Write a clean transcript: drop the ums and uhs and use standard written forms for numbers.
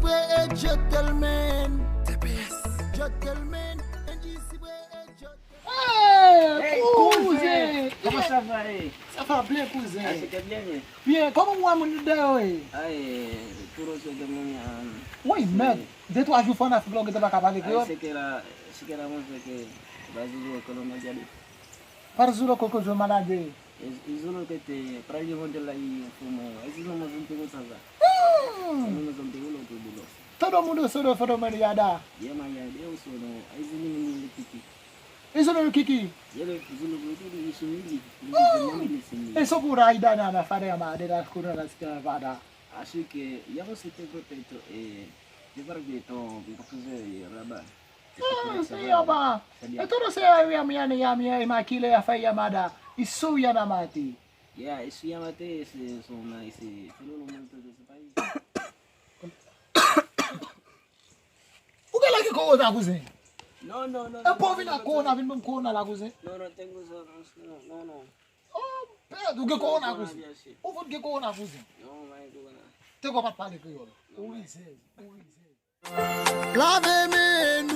Boy et gentleman. Gentleman. Hey, cousin! Comment ça va? Ça va bien, cousin? Ah, c'était bien. Bien, comment moi, mon idée, oui? Pour ce que nous Oui, merde. 2-3 jours, on a fait que tu vas parler de c'est que la montre que Basile Colombo Diallo. Par exemple, quelque chose malade. Ils ont été pratiquement de la fumo. Ils ont montré que ça va. Ils ont montré que boulot. Todo mundo solo foto mediada. Yama ya leo sono. Ils ont mis kiki. Isso não é o Kiki. Yele zulu kuti isumili. Isso por aí dá na farinha, mas de las curas das que vai dar. Acho que ya você tem proteito de barbeto porque fazer raba. Iya ba? Ito na siya yami makile ya faya mada. Isu ya na mati. Ya, isso ya mate esse soma esse pelo momento desse país. O que é que coisa kuze? No. É povo na cona, vem cona lá kuze. No, tengo no. Oh, pera, o que cona kuze? O que cona kuze? No, vai do na. Tem como para pale que eu. O isso. Lave-me